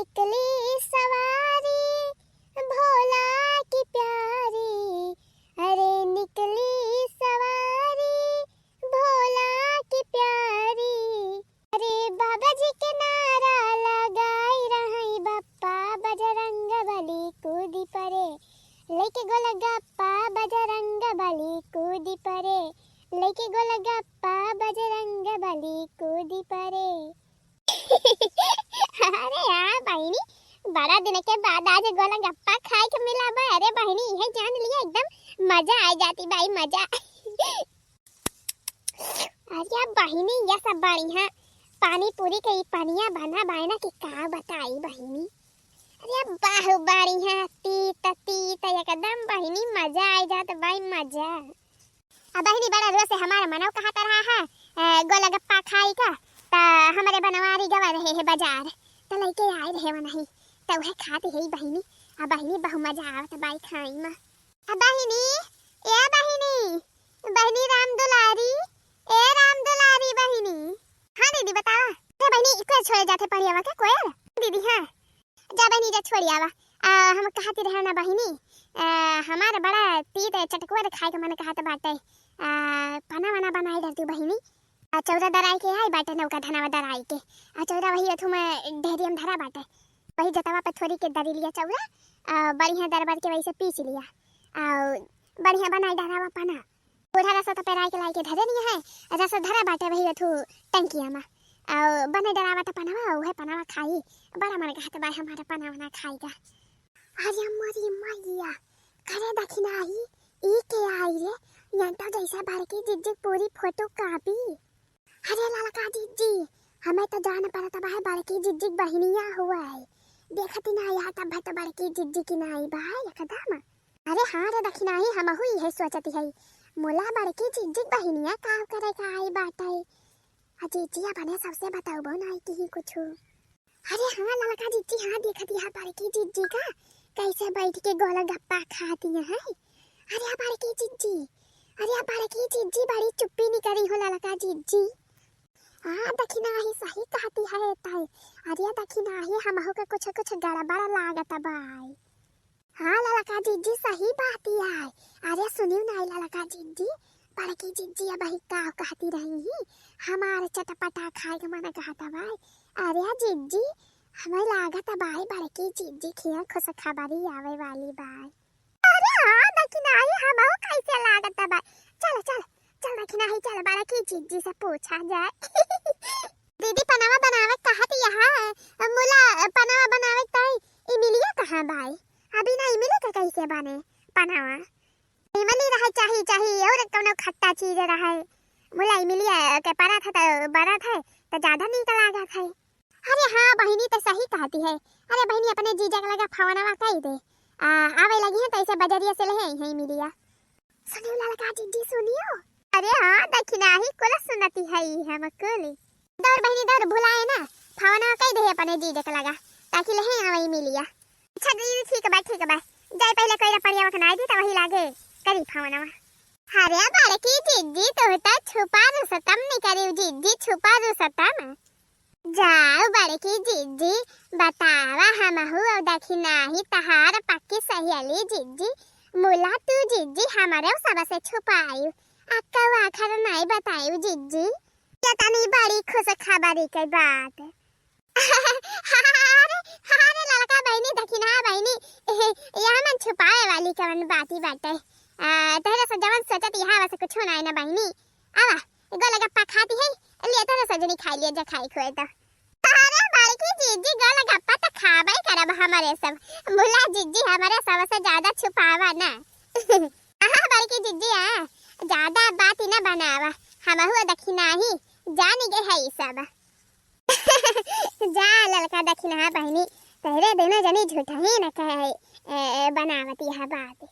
निकली सवारी भोला की प्यारी, अरे निकली सवारी भोला की प्यारी। अरे बाबा जी के नारा लगाई रही बप्पा बजरंग बली कूदी परे, लेके गोलगप्पा बजरंग बली कूदी परे, लेके गोलगप्पा बजरंग बली कूदी परे। अरे यार बहिनी, बड़ा दिन के बाद आज गोलगप्पा खाए के मिला बा। अरे बहिनी ये जान लिया एकदम मजा आ जाती भाई, मजा। अरे बहिनी ये सब बढ़िया पानी पूरी के पनिया बना बायना की का बताई बहिनी। अरे बाहु बढ़िया तीत तीत एकदम बहिनी मजा आ जाता भाई, मजा। अब बहिनी बड़ा रोज से हमारा मनव कहा रहा है गोलगप्पा खाई का, ता हमारे बनवारी गवा रहे हैं बाजार, तो लेके आए रहे नहीं तो वह खाते है बहिनी। अब बहिनी बहु मजा आवत बाई खाई में। अब बहिनी ए बहिनी, बहिनी राम दुलारी, ए राम दुलारी बहिनी। हाँ दीदी बतावा। अरे बहिनी इको छोड़े जाते पड़ियावा के कोयल दीदी। हाँ जा बहिनी जा छोड़ियावा। हम कहते रहे ना बहिनी, हमारा बड़ा तीत चटकुआ खाए के मन कहत बाटे, पना वना बनाई डरती बहिनी। चौरा दराई के आई बाटे नौका धनावा दराई के, चौरा वही अथु में ढेरियम धरा बाटे, वही जतवा पे थोड़ी के दरी लिया चौरा, बढ़िया दरबार के वही से पीस लिया और बढ़िया बनाई डरावा पना। बूढ़ा रसा तो पेराई के लाई के धरे नहीं है, रसा धरा बाटे वही अथु टंकिया में और बने डरावा तो पनावा वह पनावा खाई। बड़ा मन कहत बा हमारा पना वना खाईगा। अरे मरी मैया करे दखिना आई ई के आई रे, यंता जैसा बार की जिज्जिक पूरी फोटो कापी। अरे ललका जिज्जी हमें तो जान पड़ता है बड़की जिज्जी बहनिया हुआ है, देखती ना यहाँ तब तो बड़की जिज्जी की नाई भाई एकदम। अरे हाँ रे दखिना ही हम हुई है सोचती है मोला बड़की जिज्जी बहनिया काम करे का आई बात है। जिज्जिया बने सबसे बताओ बनाई की ही कुछ। अरे हाँ ललका जिज्जी हाँ देखती है बड़की जिज्जी का कैसे बैठ के गोलगप्पा खाती है। अरे बड़की जिज्जी, अरे बड़की जिज्जी बड़ी चुप्पी नहीं करी हो ललका जिज्जी। हाँ दखिना ही सही कहती है ताई। अरे दखिना ही हमहु के कुछ कुछ गड़बड़ लागत बाई। हाँ ललका जिज्जी सही बात है। अरे सुनियो ना ललका जिज्जी, बड़की जिज्जी अब ही का कहती रही हमारे चटपटा खाए के मन कहता बाई। अरे जिज्जी हमें लागत बाई बड़की जिज्जी खिया खुश खबरी आवे वाली बाई। अरे हाँ दखिना ही हमहु कैसे लागत बाई। चल चल चल दखिना ही चल बड़की जिज्जी से पूछा जाए। दीदी पनावा बनावे कहती यहाँ मुला पनावा बनावे ताई इमिलिया कहाँ बाई? अभी ना इमिलिया का कैसे बने पनावा? इमली रहे चाहिए चाहिए और कोनो खट्टा चीज रहे। मुला इमिलिया के पराठा तो बड़ा था तो ज्यादा नीक लागा था। अरे हाँ बहिनी तो सही कहती है। अरे बहिनी अपने जीजा का लगा फवनावा कही दे, आवे लगी है तो ऐसे बजरिया से ले है इमिलिया। सुनियो ललका जिज्जी सुनियो। अरे हाँ दखिना ही कुल सुनती है हम कुल। दौड़ बहिनी दौड़ भुलाए ना फवनावा कही दे अपने जीजा का लगा ताकि ले आवे इमिलिया। अच्छा दीदी ठीक है ठीक है जाए पहले कोई परिया वखनाई दी तो वही लागे करी फवनावा। अरे बड़की जिज्जी तो होता छुपा दो सतम नहीं करी जिज्जी छुपा दो सतम। जाओ बड़की जिज्जी बतावा हमहु और दखिना ही तहार पक्की सहेली जिज्जी मुला तू जिज्जी हमारे सबसे छुपाई अक्का आखर नहीं बताई जिज्जी कितनी बड़ी खुश खबरी की बात। अरे लड़का बहनी दखिना बहनी यहाँ मन छुपाए वाली कवन बाती बाटे। तेरे से जवन सोचत यहाँ वैसे कुछ ना है ना बहनी। आवा गोलगप्पा खाती है लिए तो सजनी खा लिया जा खाई खोए तो। अरे बड़की जिज्जी गोलगप्पा तो खाबे करब हमारे सब मुला जिज्जी हमारे सबसे ज्यादा छुपावा ना। बड़की जिज्जी ज्यादा बात ही ना बनावा हमहु दखिना ही जानी गए है सब। जा ललका दखिना बहनी तेरे दोनों जनी झूठा ही न कहे बनावती है बात।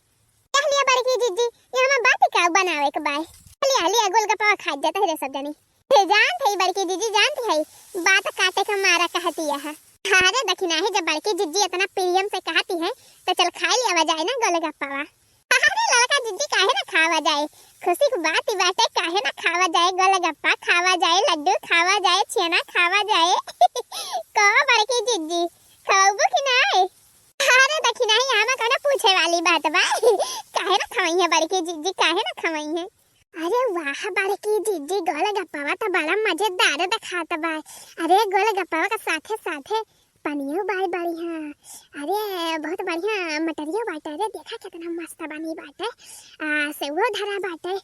कहलिए बड़की जिज्जी ये हम बात का बनावे के बाय हलिया हलिया गोलगप्पा खा जाता है सब जनी। जानते ही बड़की जिज्जी जानती है बात काटे का मारा कहती है। अरे दखिना है जब बड़की जिज्जी इतना प्रियम से कहती है तो चल खा लिया जाए ना गोलगप्पा। अरे लड़का जिज्जी काहे ना खावा जाए, खुशी की बात ही बात है काहे ना खावा जाए गोलगप्पा खावा जाए लड्डू खावा जाए छेना खावा जाए। कहो बड़की जिज्जी खाओ है बड़की जिज्जी काहे ना खवाई है। अरे वाह बड़की जिज्जी गोलगप्पा तो बड़ा मजेदार दिखाता बा। अरे गोलगप्पा का साथे साथे पनियो बाई बढ़िया। अरे बहुत बढ़िया मटरियो बाटे। अरे देखा कितना मस्त बनी बाटे। सेवो धरा बाटे।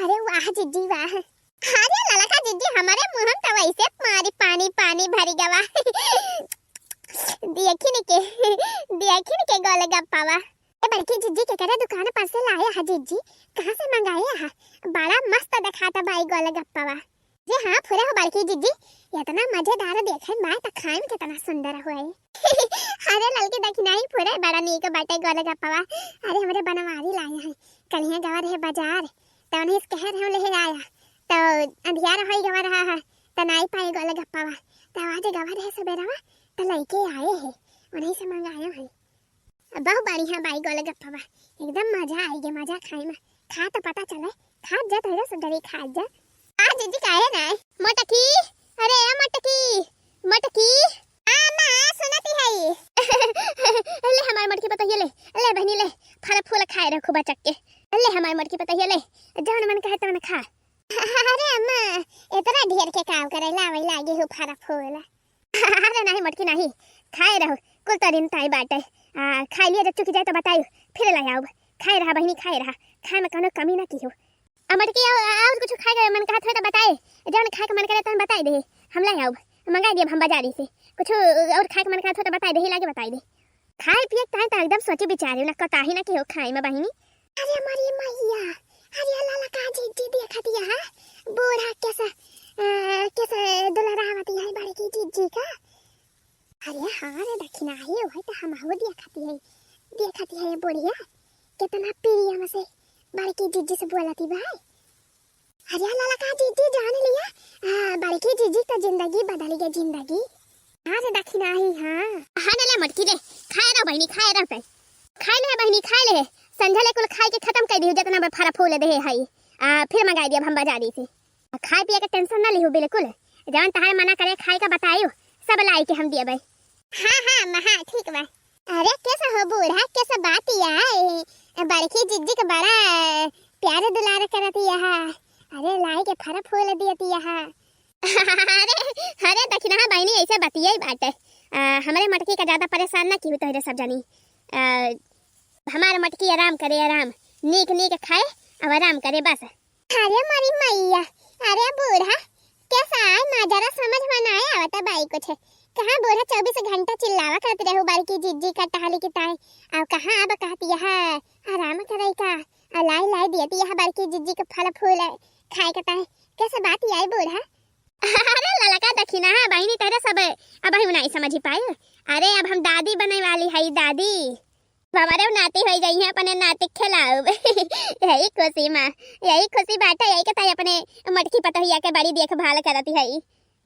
अरे वाह जिज्जी वाह। अरे ललका जिज्जी हमारे मुंह में तो वैसे मारी पानी पानी भरी गवा। देखी के गोलगप्पा वा। बड़की जिज्जी के करे दुकान पर से लाया है जिज्जी। कहाँ से मंगाया है? बड़ा मस्त दिखाता भाई गोलगप्पा वा। जी हाँ फुरे हो बड़की जिज्जी। इतना मजेदार देखे मैं तो खाए में कितना सुंदर हुआ है। अरे ललकी देखी नहीं फुरे बड़ा नीक बाटे गोलगप्पा वा। अरे हमारे बनवारी लाया है। कल यहाँ गवा रहे बाजार तो उन्हें कह रहे ले आया तो अंधियारा हो गवा रहा है तो नहीं पाए गोलगप्पा वा। तो आज गवा रहे सवेरा वा तो लेके आए हैं उन्हीं से मंगाया है। बहुत बढ़िया भाई गोलगप्पा बा। एकदम मजा आएगी मजा खाए में। खा तो पता चले खा जा थोड़ा सुंदरी खा जा। आज जी काहे ना मटकी। अरे मटकी आमा सुनती है। ले हमार मटकी पता ये ले बहनी ले फल फूल खाए रखो बचक के। ले हमार मटकी पता ये ले जौन मन कहे तौन खा। अरे अम्मा इतना ढेर के काम करे लावे लागे हो फल फूल। अरे नहीं मटकी नहीं खाए रहो कुल तो दिन ताई बाटे। खाई लिया जब चुकी जाए तो बताइयो फिर ला आओ। खाए रहा बहनी खाए रहा खाए में कोनो कमी ना की हो। मटकी और कुछ खाए का मन कहा था तो बताए जौन खाए का मन करे तो बताई दे हम ला आओ मंगा दिए हम बाजारी से। कुछ और खाए का मन कहा था तो बताई दे लागे बताई दे। खाए पिए ताई तो एकदम सोची विचारी ना कताही ना की हो खाए में बहनी। अरे हमारी मैया अरे लाला का जिज्जी देखती है बूढ़ा कैसा दुलारावती है बड़की जिज्जी का। अरे हाँ रे दक्षिणा ही है तो हम हो देखती है ये बुढ़िया कितना प्रिय हमसे बड़की जिज्जी से बोलती भाई। अरे लाला का जिज्जी जान लिया बड़की जिज्जी तो जिंदगी बदल गई जिंदगी। हाँ रे दक्षिणा ही हाँ ले मटकी दे खाए रहो बहनी खाए रहो खाए ले बहनी खाए ले संझा ले कुल खाए के खत्म कर दियो जितना फरा फूल दे है फिर मंगा दिया हम बाजारी से। खाए पिए का टेंशन ना लियो बिल्कुल जौन तहार मना करे खाए का बताइयो सब लाई के हम दिए भाई। हाँ महा ठीक बा। अरे कैसा हो बूढ़ा कैसा बात है बड़की जिज्जी का बड़ा प्यारे दुलार करती है। अरे लाई के फरा फूल दियती है। अरे दक्षिणा बहनी ऐसे बतिया ही बात है। हमारे मटकी का ज्यादा परेशान ना की हो तो सब जानी। हमारे मटकी आराम करे आराम नीक खाए अब आराम करे बस। अरे मारी मैया अरे बूढ़ा कैसा है नजारा समझ में ना आया आवता बाई कुछ। कहाँ बूढ़ा 24 घंटा चिल्लावा करते रहो बड़की जिज्जी का टहली की ताई और कहाँ अब कहती है आराम करे का लाई देती है बड़की जिज्जी का फल फूल खाए का ताई कैसे बात आई बूढ़ा। अरे लाला का दक्षिणा बहनी तेरे सब अब हम नहीं समझ पाए। अरे अब हम दादी बने वाली है दादी हमारे नाती हो गई है अपने नाती खिलाओ। यही खुशी माँ यही खुशी बात है यही कहता अपने मटकी पतोहिया के बड़ी देखभाल करती है।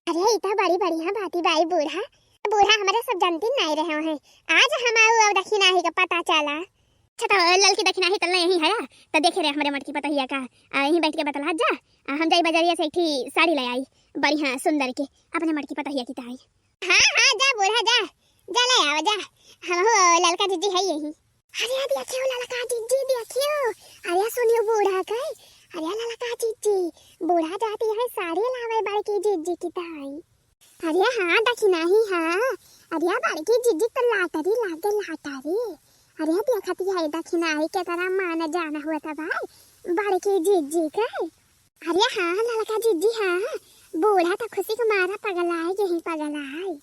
अरे इतना बड़ी बढ़िया बाती बाई बूढ़ा हमारे सब जानती नहीं रहे हैं आज हमारे दक्षिणा ही का पता चला। अच्छा तो ललकी दक्षिणा ही तलना यही है तो देखे रहे हमारे मटकी पतोहिया का यहीं बैठ के बतला जा। हम जाई बाजारिया से एक साड़ी ले आई बढ़िया सुंदर के अपने मटकी पतोहिया की ताई। हाँ जा बूढ़ा जा ले आओ जा हम ललका जिज्जी है यही। अरे देखियो ललका जिज्जी देखियो। अरे सुनियो बूढ़ा का अरे ललका जिज्जी बूढ़ा जाती है साड़ी लावे बड़की जिज्जी की ताई। अरे हाँ दक्षिणा ही अरे बड़की जिज्जी तो लाटरी अरे देखती है दक्षिणा ही के तरह मान जाना हुआ था भाई बड़की जिज्जी का। अरे हाँ ललका जिज्जी बूढ़ा तो खुशी को मारा पगलाए यही पगलाए।